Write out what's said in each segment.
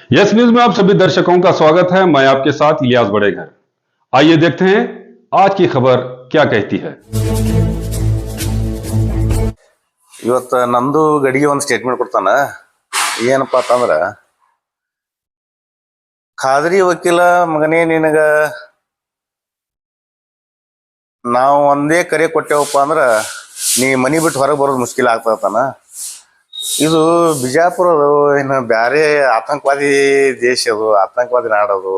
Yes news में आप सभी दर्शकों का स्वागत है। मैं आपके साथ इलियास बड़ेघर। आइए देखते हैं आज की खबर क्या कहती है। ಇವತ್ತು ನಂದು ಗಡಿಗೆ ಒಂದು ಸ್ಟೇಟ್ಮೆಂಟ್ ಕೊಡ್ತಾನ. ಏನಪ್ಪ ಅಂತಂದ್ರ, ಖಾದ್ರಿ ವಕೀಲ ಮಗನೇ, ನಿನಗ ನಾವು ಒಂದೇ ಕರೆ ಕೊಟ್ಟೇವಪ್ಪ ಅಂದ್ರ ನೀ ಮನಿ ಬಿಟ್ಟು ಹೊರಗೆ ಬರೋದು ಮುಷ್ಕಿಲ್ ಆಗ್ತದತಾನ. ಇದು ಬಿಜಾಪುರದು ಏನು ಬ್ಯಾರೆ ಆತಂಕವಾದಿ ದೇಶ, ಅದು ಆತಂಕವಾದಿ ನಾಡೋದು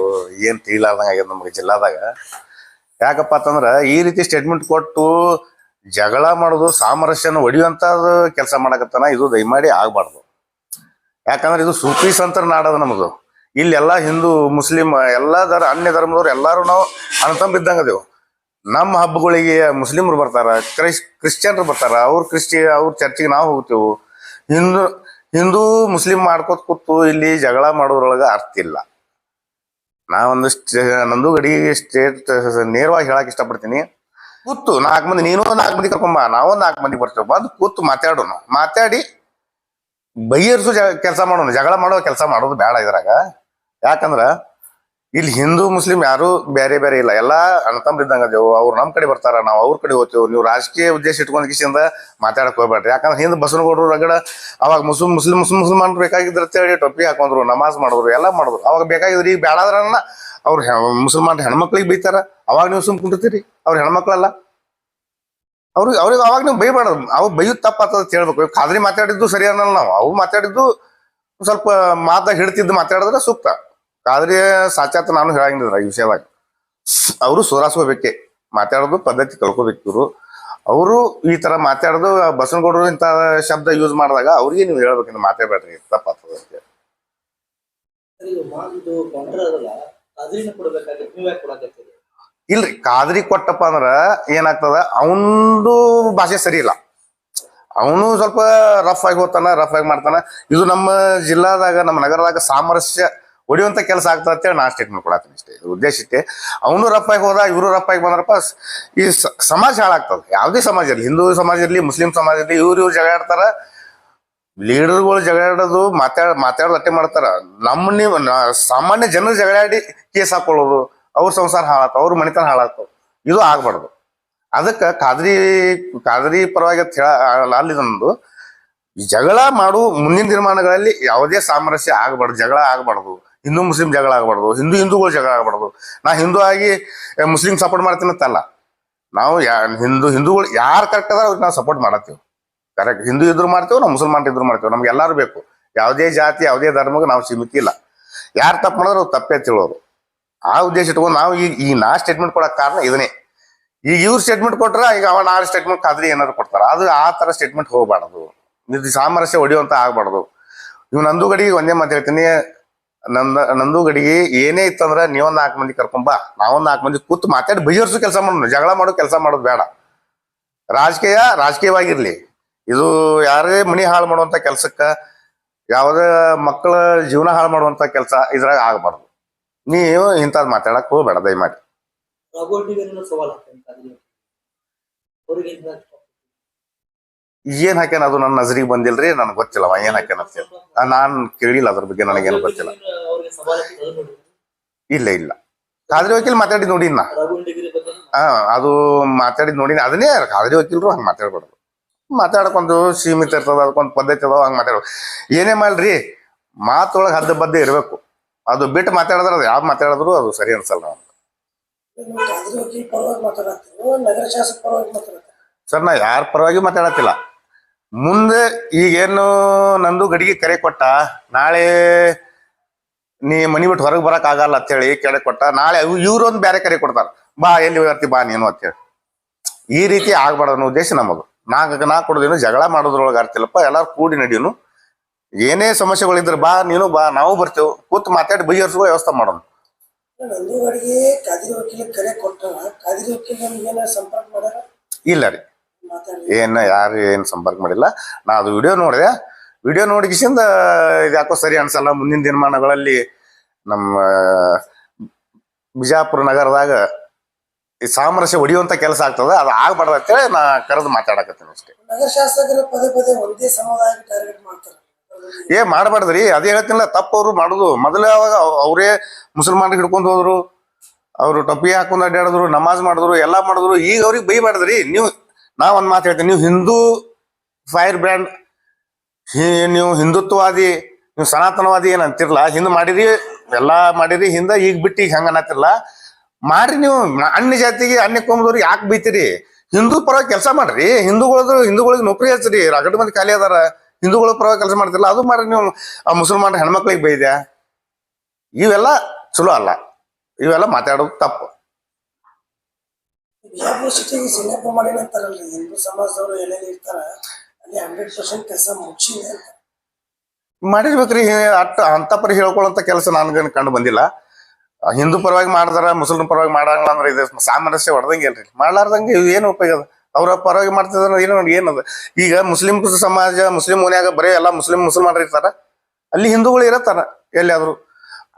ಏನ್ ತಿಳಿಲಾರ್ದಂಗ ಆಗ್ಯದ ನಮ್ಗೆ ಜಿಲ್ಲಾದಾಗ. ಯಾಕಪ್ಪ ಅಂತಂದ್ರ ಈ ರೀತಿ ಸ್ಟೇಟ್ಮೆಂಟ್ ಕೊಟ್ಟು ಜಗಳ ಮಾಡೋದು, ಸಾಮರಸ್ಯನ ಒಡೆಯುವಂತ ಕೆಲಸ ಮಾಡಕತ್ತಾನ. ಇದು ದಯಮಾಡಿ ಆಗ್ಬಾರ್ದು. ಯಾಕಂದ್ರೆ ಇದು ಸೂಫಿ ಸಂತರ ನಾಡದ ನಮ್ದು. ಇಲ್ಲೆಲ್ಲಾ ಹಿಂದೂ ಮುಸ್ಲಿಂ ಎಲ್ಲಾ ಅನ್ಯ ಧರ್ಮದವ್ರು ಎಲ್ಲಾರು ನಾವು ಅಣ್ತಂಬಿದ್ದಂಗ ಅದೇವು. ನಮ್ಮ ಹಬ್ಬಗಳಿಗೆ ಮುಸ್ಲಿಮ್ರು ಬರ್ತಾರ, ಕ್ರಿಶ್ಚಿಯನ್ರು ಬರ್ತಾರ, ಅವ್ರ ಚರ್ಚಿಗೆ ನಾವು ಹೋಗ್ತೇವು. ಹಿಂದೂ ಮುಸ್ಲಿಂ ಮಾಡ್ಕೋತ ಕೂತು ಇಲ್ಲಿ ಜಗಳ ಮಾಡೋದ್ರೊಳಗ ಅರ್ಥ ಇಲ್ಲ. ನಾವೊಂದು ನಂದು ಗಡಿ ಸ್ಟೇಟ್ ನೇರವಾಗಿ ಹೇಳಕ್ ಇಷ್ಟಪಡ್ತೀನಿ. ಕೂತು 4 ಮಂದಿ, ನೀನು 4 ಮಂದಿ ಕರ್ಕೊಂಬ, ನಾವು 4 ಮಂದಿ ಬರ್ತೇವೆ, ಬಂದು ಕೂತು ಮಾತಾಡೋಣ. ಮಾತಾಡಿ ಬೈಯರ್ಸು ಕೆಲಸ ಮಾಡೋಣ. ಜಗಳ ಮಾಡೋ ಕೆಲಸ ಮಾಡೋದು ಬೇಡ ಇದ್ರಾಗ. ಯಾಕಂದ್ರ ಇಲ್ಲಿ ಹಿಂದೂ ಮುಸ್ಲಿಂ ಯಾರು ಬೇರೆ ಬೇರೆ ಇಲ್ಲ, ಎಲ್ಲಾ ಅಣ್ತಂಬ್ರಿದ್ದಂಗ ಅದೇವು. ಅವ್ರು ನಮ್ ಕಡೆ ಬರ್ತಾರ, ನಾವು ಅವ್ರ ಕಡೆ ಹೋಗ್ತೇವೆ. ನೀವು ರಾಜಕೀಯ ಉದ್ದೇಶ ಇಟ್ಕೊಂಡ್ ಕಿಸಿಯಿಂದ ಮಾತಾಡಕ್ ಹೋಗ್ಬೇಡ್ರಿ. ಯಾಕಂದ್ರೆ ಹಿಂದ್ ಬಸವನಗೌಡರು ರಗಡ ಅವಾಗ ಮುಸ್ಲಿಂ ಬೇಕಾಗಿದ್ರ ಅಂತೇಳಿ ಟೊಪ್ಪಿ ಹಾಕೊಂಡ್ರು, ನಮಾಜ್ ಮಾಡಿದ್ರು, ಎಲ್ಲಾ ಮಾಡಿದ್ರು. ಅವಾಗ ಬೇಕಾಗಿದ್ರು. ಈಗ ಬೇಡಾದ್ರನ್ನ ಅವ್ರು ಮುಸಲ್ಮಾನ್ ಹೆಣ್ಮಕ್ಳಿಗೆ ಬೈತಾರ, ಅವಾಗ ನೀವು ಸುಮ್ ಕುಂಟಿರ್ತೀರಿ. ಅವ್ರ ಹೆಣ್ಮಕ್ಳಲ್ಲ, ಅವ್ರಿಗೆ ಅವಾಗ ನೀವು ಬೈಬಾರ್ದು. ಅವ್ ಬೈಯುದ್ ತಪ್ಪಾತದ ಹೇಳ್ಬೇಕು. ಖಾದ್ರಿ ಮಾತಾಡಿದ್ದು ಸರಿ ಅನ್ನಲ್ಲ. ನಾವು ಅವು ಮಾತಾಡಿದ್ದು ಸ್ವಲ್ಪ ಮಾತಾಗ ಹಿಡ್ತಿದ್ದು ಮಾತಾಡಿದ್ರೆ ಸೂಕ್ತ. ಖಾದ್ರಿ ಸಾಚಾತ ನಾನು ಹೇಳಂಗಿದ್ರ ಈ ವಿಷಯದಾಗ. ಅವರು ಸುಧಾರಿಸ್ಕೋಬೇಕೆ, ಮಾತಾಡೋದು ಪದ್ಧತಿ ಕಳ್ಕೋಬೇಕು. ಇವರು ಅವರು ಈ ತರ ಮಾತಾಡೋದು, ಬಸವನಗೌಡರು ಇಂತ ಶಬ್ದ ಯೂಸ್ ಮಾಡಿದಾಗ ಅವ್ರಿಗೆ ನೀವು ಹೇಳ್ಬೇಕಿಂತ ಮಾತಾಡ್ಬೇಡ್ರಿ, ತಪ್ಪಾಗ್ತದೆ ಅಂತ. ಇಲ್ರಿ, ಖಾದ್ರಿ ಕೊಟ್ಟಪ್ಪ ಅಂದ್ರ ಏನಾಗ್ತದ, ಅವನದು ಭಾಷೆ ಸರಿ ಇಲ್ಲ. ಅವನು ಸ್ವಲ್ಪ ರಫ್ ಆಗಿ ಹೋಗ್ತಾನ, ರಫ್ ಆಗಿ ಮಾಡ್ತಾನ. ಇದು ನಮ್ಮ ಜಿಲ್ಲಾದಾಗ, ನಮ್ಮ ನಗರದಾಗ ಸಾಮರಸ್ಯ ಹೊಡಿಯುವಂತ ಕೆಲಸ ಆಗ್ತದೆ ಅಂತೇಳಿ ನಾ ಸ್ಟೇಟ್ಮೆಂಟ್ ಕೊಡತ್ತೀನಿ. ಇಷ್ಟೇ ಉದ್ದೇಶ ಇಷ್ಟೇ. ಅವನು ರಫ್ ಆಗಿ ಹೋದ, ಇವರು ರಫ್ ಆಗಿ ಬಂದ್ರಪ್ಪ, ಈ ಸಮಾಜ ಹಾಳಾಗ್ತದೆ. ಯಾವುದೇ ಸಮಾಜ ಇರಲಿ, ಹಿಂದೂ ಸಮಾಜ ಇರಲಿ, ಮುಸ್ಲಿಂ ಸಮಾಜ ಇರಲಿ, ಇವ್ರು ಜಗಳಾಡ್ತಾರ. ಲೀಡರ್ಗಳು ಜಗಳಾಡೋದು, ಮಾತಾಡೋದು ಅಟ್ಟೆ ಮಾಡ್ತಾರ. ನೀವು ಸಾಮಾನ್ಯ ಜನರು ಜಗಳಾಡಿ ಕೇಸ್ ಹಾಕೊಳ್ಳೋದು, ಅವ್ರ ಸಂಸಾರ ಹಾಳಾಗ್ತಾವ, ಅವ್ರ ಮನೆತನ ಹಾಳಾಗ್ತಾವ. ಇದು ಆಗ್ಬಾರ್ದು. ಅದಕ್ಕೆ ಖಾದ್ರಿ ಪರವಾಗಿ ಅಲ್ಲಿ ನಮ್ದು ಈ ಜಗಳ ಮಾಡು ಮುಂದಿನ ದಿನಮಾನಗಳಲ್ಲಿ ಯಾವುದೇ ಸಾಮರಸ್ಯ ಆಗ್ಬಾರ್ದು, ಜಗಳ ಆಗ್ಬಾರ್ದು. ಹಿಂದೂ ಮುಸ್ಲಿಂ ಜಗಳ ಆಗ್ಬಾರ್ದು, ಹಿಂದೂಗಳು ಜಗಳ ಆಗ್ಬಾರ್ದು. ನಾ ಹಿಂದೂ ಆಗಿ ಮುಸ್ಲಿಂ ಸಪೋರ್ಟ್ ಮಾಡ್ತೀನಿ ಅಂತಲ್ಲ. ನಾವು ಹಿಂದೂಗಳು ಯಾರು ಕರೆಕ್ಟ್ ಅದ ಅವ್ರಿಗೆ ನಾವು ಸಪೋರ್ಟ್ ಮಾಡತ್ತೀವಿ. ಕರೆಕ್ಟ್, ಹಿಂದೂ ಇದ್ರು ಮಾಡ್ತೇವೆ, ನಾವು ಮುಸಲ್ಮಾನ್ ಇದ್ರು ಮಾಡ್ತೇವೆ. ನಮ್ಗೆ ಎಲ್ಲಾರು ಬೇಕು. ಯಾವುದೇ ಜಾತಿ, ಯಾವುದೇ ಧರ್ಮಕ್ಕೆ ನಾವು ಸೀಮಿತ ಇಲ್ಲ. ಯಾರು ತಪ್ಪು ಮಾಡಿದ್ರೆ ಅವ್ರು ತಪ್ಪೇ ತಿಳೋರು. ಆ ಉದ್ದೇಶ ಇಟ್ಕೊಂಡು ನಾವು ಈಗ ನಾ ಸ್ಟೇಟ್ಮೆಂಟ್ ಕೊಡಕ್ ಕಾರಣ ಇದನ್ನೇ. ಈಗ ಇವ್ರು ಸ್ಟೇಟ್ಮೆಂಟ್ ಕೊಟ್ರ, ಈಗ ಅವ ನಾಳೆ ಸ್ಟೇಟ್ಮೆಂಟ್ ಖಾದ್ರಿ ಏನಾದ್ರು ಕೊಡ್ತಾರ. ಅದು ಆ ತರ ಸ್ಟೇಟ್ಮೆಂಟ್ ಹೋಗ್ಬಾರ್ದು. ಇದು ಸಾಮರಸ್ಯ ಹೊಡಿಯುವಂತ ಆಗ್ಬಾರ್ದು. ಇವ್ ನಂದು ಗಡಿಗೆ ಒಂದೇ ಮಾತು ಹೇಳ್ತೀನಿ. ನಂದು ಗಡಿಗೆ ಏನೇ ಇತ್ತಂದ್ರ ನೀವೊಂದ್ 4 ಮಂದಿ ಕರ್ಕೊಂಬ, ನಾವೊಂದ್ 4 ಮಂದಿ ಕೂತು ಮಾತಾಡಿ ಬೈಯರ್ಸು ಕೆಲಸ ಮಾಡೋಣ. ಜಗಳ ಮಾಡೋ ಕೆಲಸ ಮಾಡೋದು ಬೇಡ. ರಾಜಕೀಯವಾಗಿರ್ಲಿ. ಇದು ಯಾರೇ ಮನಿ ಹಾಳು ಮಾಡುವಂತ ಕೆಲ್ಸಕ್ಕ, ಯಾವ್ದೇ ಮಕ್ಕಳ ಜೀವನ ಹಾಳು ಮಾಡುವಂತ ಕೆಲಸ ಇದ್ರಾಗ ಆಗ್ಬಾರ್ದು. ನೀವು ಇಂಥದ್ ಮಾತಾಡಕ್ ಹೋಗ್ಬೇಡ ದಯಮಾಡಿ. ಏನ್ ಹಾಕ್ಯಾನ ಅದು ನನ್ನ ನಜರಿಗೆ ಬಂದಿಲ್ರಿ, ನನ್ಗೆ ಗೊತ್ತಿಲ್ಲವ ಏನ್ ಹಾಕ್ಯಾನ ಅಂತ. ನಾನ್ ಕೇಳಿಲ್ಲ ಅದ್ರ ಬಗ್ಗೆ, ನನಗೇನು ಗೊತ್ತಿಲ್ಲ. ಇಲ್ಲ ಖಾದ್ರಿ ವಕೀಲ್ ಮಾತಾಡಿದ್ ನೋಡಿನ. ಅದು ಮಾತಾಡಿದ್ ನೋಡಿನ. ಅದನ್ನೇ ಖಾದ್ರಿ ವಕೀಲ್ರು ಹಂಗ ಮಾತಾಡ್ಬಾರ್ದು. ಮಾತಾಡಕೊಂದು ಸೀಮಿತ ಇರ್ತದ, ಅದಕ್ಕೊಂದು ಪದ್ಧತಿ ಅದಾವ. ಹಂಗ ಮಾತಾಡ್ಬೇಕು. ಏನೇ ಮಾಡ್ರಿ, ಮಾತೊಳಗೆ ಹದ್ದ ಬದ್ದೆ ಇರ್ಬೇಕು. ಅದು ಬಿಟ್ಟು ಮಾತಾಡಿದ್ರೆ ಅದು ಯಾವ್ದು ಮಾತಾಡಿದ್ರು ಅದು ಸರಿ ಅನ್ಸಲ್ಲ. ನಾವು ಸರ್, ನಾ ಯಾರ ಪರವಾಗಿ ಮಾತಾಡತ್ತಿಲ್ಲ. ಮುಂದೆ ಈಗೇನು ನಂದು ಗಡಿಗೆ ಕರೆ ಕೊಟ್ಟ, ನಾಳೆ ನೀ ಮನಿ ಬಿಟ್ಟು ಹೊರಗೆ ಬರಕ್ ಆಗಲ್ಲ ಅಂತ ಹೇಳಿ ಕರೆ ಕೊಟ್ಟ, ನಾಳೆ ಇವ್ರೊಂದು ಬೇರೆ ಕರೆ ಕೊಡ್ತಾರ, ಬಾ ಎಲ್ಲಿ ಹೋಗ್ತಿ ಬಾ ನೀನು ಅಂತ ಹೇಳಿ. ಈ ರೀತಿ ಆಗ್ಬಾರ್ದು ಅನ್ನೋ ಉದ್ದೇಶ ನಮ್ಮದು. ನಾ ಕೊಡೋದೇನು ಜಗಳ ಮಾಡೋದ್ರೊಳಗೆ ಅರ್ತಿಲ್ಲಪ್ಪ. ಎಲ್ಲಾರು ಕೂಡಿ ನಡಿಯೋನು. ಏನೇ ಸಮಸ್ಯೆಗಳಿದ್ರೆ ಬಾ, ನೀನು ಬಾ, ನಾವು ಬರ್ತೇವೆ. ಕೂತ್ ಮಾತಾಡಿ ಬೈಯರ್ಸುವ ವ್ಯವಸ್ಥೆ ಮಾಡೋಣ. ಇಲ್ಲ ರೀ, ಯಾರು ಏನ್ ಸಂಪರ್ಕ ಮಾಡಿಲ್ಲ. ನಾ ಅದು ವಿಡಿಯೋ ನೋಡಿದೆ. ವಿಡಿಯೋ ನೋಡಿಕಿಸಿಂದ ಇದು ಯಾಕೋ ಸರಿ ಅನ್ಸಲ್ಲ. ಮುಂದಿನ ದಿನಮಾನಗಳಲ್ಲಿ ನಮ್ಮ ಬಿಜಾಪುರ ನಗರದಾಗ ಈ ಸಾಮರಸ್ಯ ಹೊಡಿಯುವಂತ ಕೆಲಸ ಆಗ್ತದ. ಅದು ಆಗ್ಬಾರ್ದು ಅಂತೇಳಿ ನಾ ಕರೆದು ಮಾತಾಡಕತ್ತೀನಿ ಅಷ್ಟೇ. ನಗರ ಶಾಸಕರು ಪದೇ ಒಂದೇ ಸಮುದಾಯ ಟಾರ್ಗೆಟ್ ಮಾಡ್ತಾರೆ. ಮಾಡಬಾರ್ದ್ರಿ, ಅದೇ ಹೇಳ್ತೀನಿಲ್ಲ, ತಪ್ಪು ಅವ್ರು ಮಾಡುದು. ಮೊದಲೇ ಅವಾಗ ಅವರೇ ಮುಸಲ್ಮಾನ್ರಿಗೆ ಹಿಡ್ಕೊಂಡು ಹೋದ್ರು, ಅವರು ಟೊಪ್ಪಿ ಹಾಕೊಂಡು ಅಡ್ಡಾಡಿದ್ರು, ನಮಾಜ್ ಮಾಡಿದ್ರು, ಎಲ್ಲಾ ಮಾಡಿದ್ರು. ಈಗ ಅವ್ರಿಗೆ ಬೈಬಾರ್ದ್ರಿ. ನಾ ಒಂದ್ ಮಾತು ಹೇಳ್ತೀನಿ, ನೀವು ಹಿಂದೂ ಫೈರ್ ಬ್ರ್ಯಾಂಡ್, ನೀವು ಹಿಂದುತ್ವವಾದಿ, ನೀವು ಸನಾತನವಾದಿ ಏನ್ ಅಂತಿರ್ಲ, ಹಿಂದ್ ಮಾಡಿರಿ, ಎಲ್ಲಾ ಮಾಡಿರಿ, ಹಿಂದ ಈಗ ಬಿಟ್ಟು ಈಗ ಹಂಗ ಅನ್ನತಿರ್ಲ ಮಾಡ್ರಿ. ನೀವು ಅನ್ಯ ಜಾತಿಗೆ ಅನ್ಯ ಕೊಂಬದವ್ರಿಗೆ ಯಾಕೆ ಬೈತೀರಿ? ಹಿಂದೂ ಪರವಾಗಿ ಕೆಲಸ ಮಾಡ್ರಿ. ಹಿಂದೂಗಳಿಗೆ ನೌಕರಿ ಹಚ್ಚ್ರಿ. ರಗಡ್ ಮಂದಿ ಖಾಲಿ ಅದಾರ, ಹಿಂದೂಗಳ ಪರವಾಗಿ ಕೆಲಸ ಮಾಡ್ತಿರಲ್ಲ, ಅದು ಮಾಡ್ರಿ. ನೀವು ಆ ಮುಸಲ್ಮಾನ ಹೆಣ್ಮಕ್ಳಿಗೆ ಬೈದ್ಯಾ? ಇವೆಲ್ಲ ಚಲೋ ಅಲ್ಲ, ಇವೆಲ್ಲ ಮಾತಾಡೋದು ತಪ್ಪು. ಸಿಟಿಗೆ ಸಿಂಗಪ್ಪ ಮಾಡಿನಂತಾರಲ್ರಿ, ಹಿಂದೂ ಸಮಾಜದವರು ಏನೇನು ಇರ್ತಾರ ಅಲ್ಲಿ 100% ಕೆಲಸ ಮುಗಿಸಿದೆ ಅಂತ ಮಾಡಿರ್ಬೇಕ್ರಿ. ಅಂತ ಪರಿ ಹೇಳ್ಕೊಳ್ಳೋಂತ ಕೆಲಸ ನನ್ಗೇನು ಕಂಡು ಬಂದಿಲ್ಲ. ಹಿಂದೂ ಪರವಾಗಿ ಮಾಡ್ತಾರ, ಮುಸಲ್ಮಾನ್ ಪರವಾಗಿ ಮಾಡಂಗಿಲ್ಲ ಅಂದ್ರೆ ಇದು ಸಾಮರಸ್ಯ ಹೊಡೆದಂಗೆ ಅಲ್ರಿ. ಮಾಡ್ಲಾರ್ದಂಗೆ ಏನು ಉಪಯೋಗ ಅದ? ಅವ್ರ ಪರವಾಗಿ ಮಾಡ್ತಿದ್ರ ಏನದ? ಈಗ ಮುಸ್ಲಿಂ ಸಮಾಜ, ಮುಸ್ಲಿಂ ಮನ್ಯಾಗ ಬರೀ ಎಲ್ಲ ಮುಸಲ್ಮಾನರು ಇರ್ತಾರ, ಅಲ್ಲಿ ಹಿಂದೂಗಳು ಇರತ್ತಾರ ಎಲ್ಲಿಯಾದ್ರು.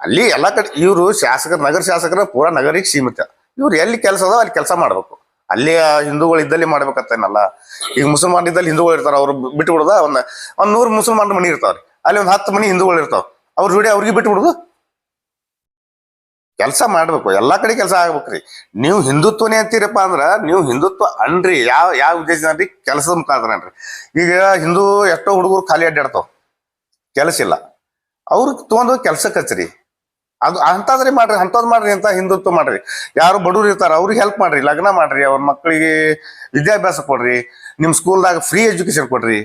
ಅಲ್ಲಿ ಎಲ್ಲಾ ಕಡೆ ಇವ್ರು ನಗರ ಶಾಸಕರ ಪೂರಾ ನಗರಿಗೆ ಸೀಮಿತ. ಇವ್ರು ಎಲ್ಲಿ ಕೆಲಸ ಅದಾವ ಅಲ್ಲಿ ಕೆಲಸ ಮಾಡ್ಬೇಕು. ಅಲ್ಲಿ ಹಿಂದೂಗಳು ಇದ್ದಲ್ಲಿ ಮಾಡ್ಬೇಕತ್ತೇನಲ್ಲ. ಈಗ ಮುಸಲ್ಮಾನ್ ಇದ್ದಲ್ಲಿ ಹಿಂದೂಗಳು ಇರ್ತಾರ, ಅವ್ರು ಬಿಟ್ಟು ಬಿಡುದ. ಒಂದ್ 100 ಮುಸಲ್ಮಾನ ಮನಿ ಇರ್ತಾವ್ರಿ, ಅಲ್ಲಿ 10 ಮನಿ ಹಿಂದೂಗಳು ಇರ್ತಾವ, ಅವ್ರ ಜೋಡಿ ಅವ್ರಿಗೆ ಬಿಟ್ಟು ಬಿಡುದು. ಕೆಲಸ ಮಾಡ್ಬೇಕು, ಎಲ್ಲಾ ಕಡೆ ಕೆಲಸ ಆಗ್ಬೇಕ್ರಿ. ನೀವು ಹಿಂದುತ್ವನೇ ಅಂತೀರಪ್ಪ ಅಂದ್ರ ನೀವು ಹಿಂದುತ್ವ ಅನ್ರಿ. ಯಾವ ಉದ್ದೇಶ ಅನ್ರಿ? ಕೆಲಸದ ಮುಖಾಂತರ ಅನ್ರಿ. ಈಗ ಹಿಂದೂ ಎಷ್ಟೋ ಹುಡುಗರು ಖಾಲಿ ಅಡ್ಡಾಡ್ತಾವ, ಕೆಲಸ ಇಲ್ಲ, ಅವ್ರಿಗೆ ತೊಗೊಂಡು ಕೆಲ್ಸಕ್ಕೆ ಹಚ್ಚ್ರಿ. ಅದು ಅಂತದ್ರಿ ಮಾಡ್ರಿ, ಅಂತದ್ ಮಾಡ್ರಿ, ಅಂತ ಹಿಂದುತ್ವ ಮಾಡ್ರಿ. ಯಾರು ಬಡವ್ರು ಇರ್ತಾರ ಅವ್ರಿಗೆ ಹೆಲ್ಪ್ ಮಾಡ್ರಿ, ಲಗ್ನ ಮಾಡ್ರಿ, ಅವ್ರ ಮಕ್ಕಳಿಗೆ ವಿದ್ಯಾಭ್ಯಾಸ ಕೊಡ್ರಿ, ನಿಮ್ ಸ್ಕೂಲ್ದಾಗ ಫ್ರೀ ಎಜುಕೇಶನ್ ಕೊಡ್ರಿ.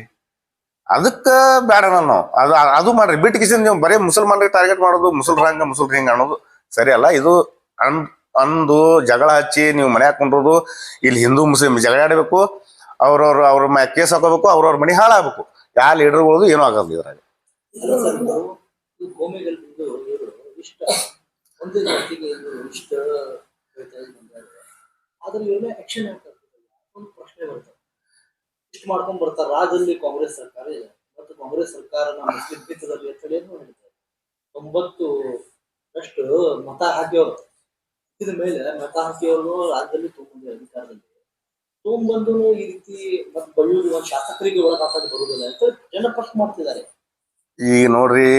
ಅದಕ್ಕ ಬೇಡ ನಾವು ಅದು ಮಾಡ್ರಿ. ಬಿಟ್ಟು ಕಿಶನ್ ನೀವು ಬರೀ ಮುಸಲ್ಮಾನ್ರಿಗೆ ಟಾರ್ಗೆಟ್ ಮಾಡೋದು, ಮುಸಲ್ರ ಹಿಂಗ ಅನ್ನೋದು ಸರಿ ಅಲ್ಲ. ಇದು ಅಂದು ಜಗಳ ಹಚ್ಚಿ ನೀವು ಮನೆ ಹಾಕೊಂಡ್ರೋದು. ಇಲ್ಲಿ ಹಿಂದೂ ಮುಸ್ಲಿಂ ಜಗಳ ಆಡಬೇಕು, ಅವ್ರ ಕೇಸ್ ಹಾಕೋಬೇಕು, ಅವ್ರವ್ರ ಮನೆ ಹಾಳಾಗಬೇಕು. ಯಾವ ಲೀಡರ್ಗಳು ಏನೂ ಆಗೋದು ಇದ್ರಾಗ. ಒಂದು ಜಾತಿಗೆ ಇಷ್ಟ ಅದ್ರಲ್ಲಿ ಏನೋ ಆಕ್ಷನ್ ಆಗ್ತದೆ. ಒಂದು ಪ್ರಶ್ನೆ ಬರ್ತದೆ, ಇಷ್ಟು ಮಾಡ್ಕೊಂಡ್ ಬರ್ತಾರೆ. ರಾಜ್ಯದಲ್ಲಿ ಕಾಂಗ್ರೆಸ್ ಸರ್ಕಾರ ಇದೆ ಮತ್ತು ಕಾಂಗ್ರೆಸ್ ಸರ್ಕಾರ ನಮ್ಮ ಮುಸ್ಲಿಂ ಹಿತದಲ್ಲಿ ಅಂತ ಹೇಳಿ ಹೇಳ್ತಾರೆ. 90% ಮತ ಹಾಕಿಯವರು ಇದ ಮೇಲೆ ಮತ ಹಾಕಿಯವರು ರಾಜ್ಯದಲ್ಲಿ ತೊಗೊಂಡ್ಬಂದು ಅಧಿಕಾರದಲ್ಲಿ ತೊಗೊಂಡ್ಬಂದು ಈ ರೀತಿ ಮತ್ತೆ ಬಳ್ಳೂರು ಒಂದು ಶಾಸಕರಿಗೆ ಒಳಗಾಕಕ್ಕೆ ಬರುವುದಿಲ್ಲ ಅಂತ ಜನ ಪ್ರಶ್ನೆ ಮಾಡ್ತಿದ್ದಾರೆ. ಈಗ ನೋಡ್ರಿ,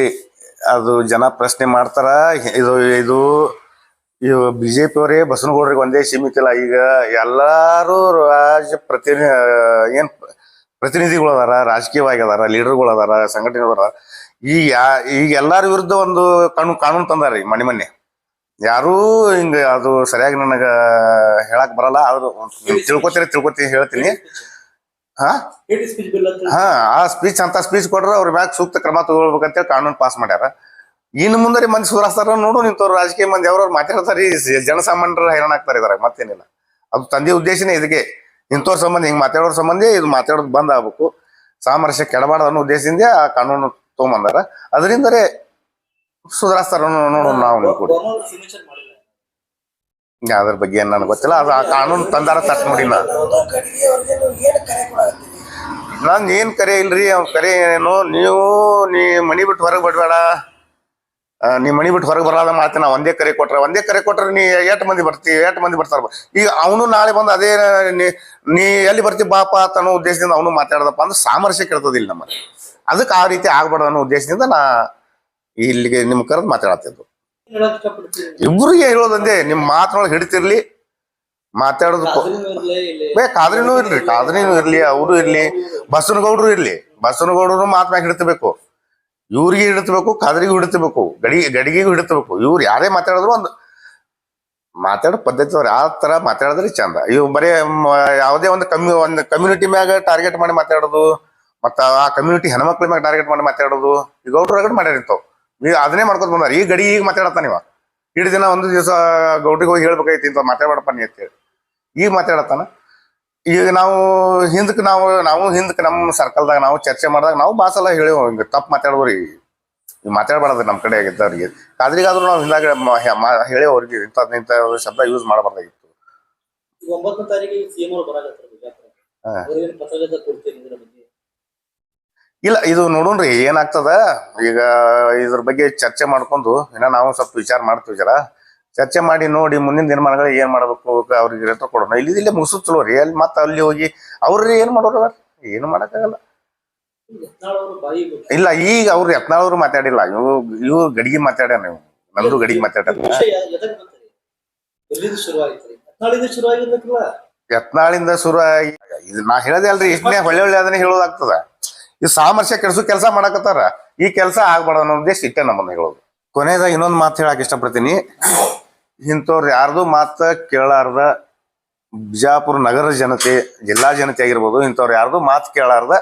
ಅದು ಜನ ಪ್ರಶ್ನೆ ಮಾಡ್ತಾರ. ಇದು ಬಿಜೆಪಿ ಅವರೇ ಬಸವನಗೌಡರಿಗೆ ಒಂದೇ ಸೀಮಿತ ಇಲ್ಲ. ಈಗ ಎಲ್ಲಾರು ಪ್ರತಿನಿಧಿಗಳು ಅದಾರ, ರಾಜಕೀಯವಾಗಿ ಅದಾರ, ಲೀಡರ್ಗಳು ಅದಾರ, ಸಂಘಟನೆಗಳು ಅದಾರ. ಈಗ ಎಲ್ಲಾರ ವಿರುದ್ಧ ಒಂದು ಕಾನೂನು ತಂದಾರಿ ಮೊನ್ನೆ. ಯಾರೂ ಹಿಂಗ ಅದು ಸರಿಯಾಗಿ ನನಗ ಹೇಳಕ್ ಬರಲ್ಲ, ಆದ್ರೂ ತಿಳ್ಕೊತೀನಿ ಹೇಳ್ತೀನಿ. ಆ ಸ್ಪೀಚ್ ಅಂತ ಸ್ಪೀಚ್ ಕೊಡ್ರ ಅವ್ರ ಮ್ಯಾಗ ಸೂಕ್ತ ಕ್ರಮ ತಗೊಳ್ಬೇಕಂತೇಳಿ ಕಾನೂನು ಪಾಸ್ ಮಾಡ್ಯಾರ. ಇನ್ನು ಮುಂದೆ ಮಂದಿ ಸುಧಾರಿಸ್ತಾರ ನೋಡು. ನಿಂತವ್ರು ರಾಜಕೀಯ ಮಂದಿ ಅವ್ರವ್ರು ಮಾತಾಡ್ತಾರ, ಜನಸಾಮಾನ್ಯರ ಹೈರಾಣ ಆಗ್ತಾರೆ ಇದ್ರಾಗ, ಮತ್ತೇನಿಲ್ಲ. ಅದು ತಂದೆ ಉದ್ದೇಶನೇ ಇದಕ್ಕೆ. ಇಂಥವ್ರ ಸಂಬಂಧ ಹಿಂಗ್ ಮಾತಾಡೋರ್ ಸಂಬಂಧ ಇದು ಮಾತಾಡೋದು ಬಂದ್ ಆಗ್ಬೇಕು, ಸಾಮರಸ್ಯ ಕೆಡಬಾರ್ದು ಅನ್ನೋ ಉದ್ದೇಶದಿಂದ ಆ ಕಾನೂನು ತಗೊಂಬಂದಾರ. ಅದರಿಂದಲೇ ಸುಧಾರಿಸ್ತಾರ ನೋಡು. ನಾವು ಕೂಡ ಅದ್ರ ಬಗ್ಗೆ ಏನ್ ನನಗೆ ಗೊತ್ತಿಲ್ಲ. ಅದು ಆ ಕಾನೂನು ತಂದಾರ ತಟ್ ನೋಡಿ. ನಾನ್ ಏನ್ ಕರೆ ಇಲ್ರಿ. ಅವ್ನ ಕರೆ ಏನು, ನೀ ಮನಿ ಬಿಟ್ಟು ಹೊರಗೆ ಬಿಡ್ಬೇಡ, ನೀ ಮನಿ ಬಿಟ್ಟು ಹೊರಗೆ ಬರೋದ ಮಾಡ್ತೀನಿ. ನಾ ಒಂದೇ ಕರೆ ಕೊಟ್ರೆ ನೀ ಎಷ್ಟು ಮಂದಿ ಬರ್ತಾರ. ಈಗ ಅವನು ನಾಳೆ ಬಂದು ಅದೇ ನೀ ಎಲ್ಲಿ ಬರ್ತಿ ಬಾಪ ಅನ್ನೋ ಉದ್ದೇಶದಿಂದ ಅವನು ಮಾತಾಡದಪ್ಪ ಅಂದ್ರೆ ಸಾಮರಸ್ಯ ಕೆಡ್ತದಿಲ್ಲ ನಮ್ಮಲ್ಲಿ. ಅದಕ್ಕೆ ಆ ರೀತಿ ಆಗ್ಬಾರ್ದು ಅನ್ನೋ ಉದ್ದೇಶದಿಂದ ನಾ ಇಲ್ಲಿಗೆ ನಿಮ್ ಕರೆದು ಮಾತಾಡತ್ತಿದ್ದು. ಇಬ್ರಿಗೆ ಹೇಳೋದಂದೆ, ನಿಮ್ ಮಾತನೊಳಗೆ ಹಿಡಿತಿರ್ಲಿ, ಮಾತಾಡೋದು ಕಾದ್ರಿನೂ ಇರ್ಲಿ, ಅವರು ಇರ್ಲಿ, ಬಸವನಗೌಡರು ಇರ್ಲಿ. ಬಸವನಗೌಡರು ಮಾತ್ನಾಗ ಹಿಡಿತಬೇಕು, ಇವ್ರಿಗೆ ಹಿಡಿತಬೇಕು, ಕಾದ್ರಿಗೂ ಹಿಡಿತಬೇಕು, ಗಡಿಗೆಗೂ ಹಿಡಿತಬೇಕು. ಇವ್ರು ಯಾರೇ ಮಾತಾಡಿದ್ರು ಒಂದು ಮಾತಾಡೋ ಪದ್ಧತಿ ಅವ್ರು ಆ ತರ ಮಾತಾಡಿದ್ರೆ ಚಂದ. ಇವ್ ಬರೀ ಯಾವುದೇ ಒಂದು ಕಮ್ಯುನಿಟಿ ಮ್ಯಾಗ ಟಾರ್ಗೆಟ್ ಮಾಡಿ ಮಾತಾಡೋದು, ಮತ್ತ ಆ ಕಮ್ಯುನಿಟಿ ಹೆಣ್ಮಕ್ಳ ಮ್ಯಾಗ ಟಾರ್ಗೆಟ್ ಮಾಡಿ ಮಾತಾಡೋದು, ಈಗ ಗೌಡ್ರು ರಗಡ್ ಮಾಡ್ಯಾರಿರ್ತಾವ. ಈಗ ಅದನ್ನೇ ಮಾಡ್ಕೊತ ಬಂದಾರ. ಈ ಗಡಿ ಈಗ ಮಾತಾಡತ್ತಾನ ಇವ. ಇಡೀ ದಿನ ಒಂದು ದಿವಸ ಗೌಡ್ರಿಗೆ ಹೋಗಿ ಹೇಳ್ಬೇಕಾಯ್ತಿ ಇಂತ ಮಾತಾಡ್ಬೇಡಪ್ಪ ನೀ ಅಂತೇಳಿ ಈಗ ಮಾತಾಡತ್ತಾನ. ಈಗ ನಾವು ಹಿಂದಕ್ಕೆ ನಮ್ಮ ಸರ್ಕಲ್ದಾಗ ನಾವು ಚರ್ಚೆ ಮಾಡಿದಾಗ ನಾವು ಬಾಸಲ್ಲ ಹೇಳಿವ್, ಹಿಂಗ ತಪ್ಪು ಮಾತಾಡೋರಿ, ಈಗ ಮಾತಾಡ್ಬಾರ್ದು ನಮ್ಮ ಕಡೆ ಆಗಿದ್ದವ್ರಿಗೆ. ಕಾದ್ರಿಗಾದ್ರೂ ನಾವು ಹಿಂದಾಗ ಹೇಳಿ ಅವ್ರಿಗೆ ಇಂಥ ಶಬ್ದ ಯೂಸ್ ಮಾಡಬಾರ್ದಾಗಿತ್ತು. 9ನೇ ತಾರೀಕಿಗೆ ಸಿಎಂ ಅವರು ಬರಾಕತ್ತಾರೆ ಬಿಜಾಪುರ. ಇಲ್ಲ, ಇದು ನೋಡೋಣ್ರಿ ಏನಾಗ್ತದ. ಈಗ ಇದ್ರ ಬಗ್ಗೆ ಚರ್ಚೆ ಮಾಡ್ಕೊಂಡು ಇನ್ನ ನಾವು ಸ್ವಲ್ಪ ವಿಚಾರ ಮಾಡ್ತೀವಿ. ಚರ್ಚೆ ಮಾಡಿ ನೋಡಿ ಮುಂದಿನ ದಿನಮಾನಗಳು ಏನ್ ಮಾಡ್ಬೇಕು ಅವ್ರಿಗೆ ರೇಟ್ ಕೊಡೋಣ. ಇಲ್ಲೇ ಮುಗಿಸು ಚಲೋ ರೀ. ಅಲ್ಲಿ ಮತ್ತೆ ಅಲ್ಲಿ ಹೋಗಿ ಅವ್ರಿ ಏನ್ ಮಾಡೋರು ಏನು ಮಾಡಕ್ಕಾಗಲ್ಲ. ಯತ್ನಾಳ್ ಅವರು ಬಾಯಿ ಬಿಟ್ಟು ಇಲ್ಲ ಈಗ ಅವ್ರು ಯತ್ನಾಳ್ ಮಾತಾಡಿಲ್ಲ, ಇವು ಗಡಿಗೆ ಮಾತಾಡ್ಯಾನ, ನೀವು ನಂದು ಗಡಿಗೆ ಮಾತಾಡ್ಯಾನ. ವಿಷಯ ಎದಕ್ ಬಂತ್ರಿ? ಎಲ್ಲಿಂದ ಶುರುವಾಯ್ತ್ರಿ? ಯತ್ನಾಳಿಂದ ಶುರುವಾಗಿರ್ಬೇಕಲ್ಲ. ಯತ್ನಾಳಿಂದ ಶುರು ಆಗಿ ಇದು ನಾ ಹೇಳದೆ ಅಲ್ರಿ, ಇಷ್ಟನೇ ಒಳ್ಳೆ ಅದನ್ನ ಹೇಳೋದಾಗ್ತದ. ಇದು ಸಾಮರಸ್ಯ ಕೆಲಸ ಮಾಡಕತ್ತಾರ, ಈ ಕೆಲಸ ಆಗ್ಬಾರ್ದು ಅನ್ನೋ ಉದ್ದೇಶ ಇಟ್ಟೆ ನಮ್ಮನ್ನ ಹೇಳೋದು. ಕೊನೆಯದಾಗ ಇನ್ನೊಂದು ಮಾತು ಹೇಳಕ್ ಇಷ್ಟಪಡ್ತೀನಿ. ಇಂಥವ್ರು ಯಾರ್ದು ಮಾತ ಕೇಳಾರ್ದ, ಬಿಜಾಪುರ ನಗರ ಜನತೆ, ಜಿಲ್ಲಾ ಜನತೆ ಆಗಿರ್ಬೋದು, ಇಂಥವ್ರು ಯಾರ್ದು ಮಾತು ಕೇಳಾರ್ದ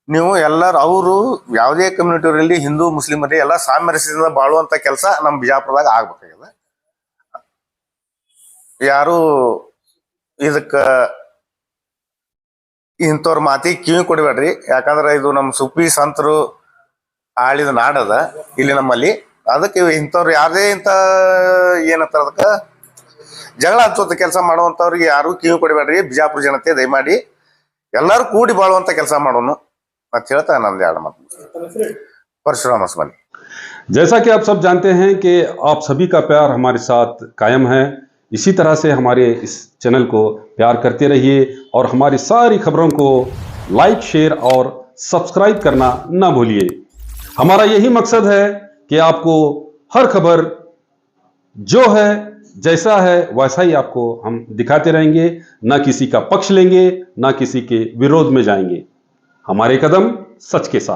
ನೀವು ಎಲ್ಲರೂ, ಅವರು ಯಾವುದೇ ಕಮ್ಯುನಿಟಿಯವರಲ್ಲಿ ಹಿಂದೂ ಮುಸ್ಲಿಮರಲ್ಲಿ ಎಲ್ಲ ಸಾಮರಸ್ಯದಿಂದ ಬಾಳುವಂತ ಕೆಲಸ ನಮ್ಮ ಬಿಜಾಪುರದಾಗ ಆಗ್ಬೇಕಾಗಿದೆ. ಯಾರು ಇದಕ್ಕ ಇಂಥವ್ರ ಮಾತಿಗೆ ಕಿವಿ ಕೊಡಬೇಡ್ರಿ. ಯಾಕಂದ್ರೆ ಇದು ನಮ್ಮ ಸುಪ್ಪಿ ಸಂತರು ಆಳಿದ ನಾಡದ ಇಲ್ಲಿ ನಮ್ಮಲ್ಲಿ. ಅದಕ್ಕೆ ಇಂಥವ್ರು ಯಾರದೇ ಇಂಥ ಏನಂತಾರ ಅದಕ್ಕ ಜಗಳ ಹಚ್ಚೋತ ಕೆಲಸ ಮಾಡುವಂಥವ್ರಿಗೆ ಯಾರು ಕಿವಿ ಕೊಡಬೇಡ್ರಿ. ಬಿಜಾಪುರ ಜನತೆ ದಯಮಾಡಿ ಎಲ್ಲರೂ ಕೂಡಿ ಬಾಳುವಂತ ಕೆಲಸ ಮಾಡೋನು ಅಂತ ಹೇಳ್ತಾ ನಂದು ಎರಡು ಮಾತು. परशुराम असमानी। जैसा कि आप सब जानते हैं कि आप सभी का प्यार हमारे साथ कायम है, इसी तरह से हमारे इस चैनल को प्यार करते रहिए और हमारी सारी खबरों को लाइक, शेयर और सब्सक्राइब करना ना भूलिए। हमारा यही मकसद है कि आपको हर खबर जो है, जैसा है वैसा ही आपको हम दिखाते रहेंगे, ना किसी का पक्ष लेंगे, ना किसी के विरोध में जाएंगे। हमारे कदम सच के साथ।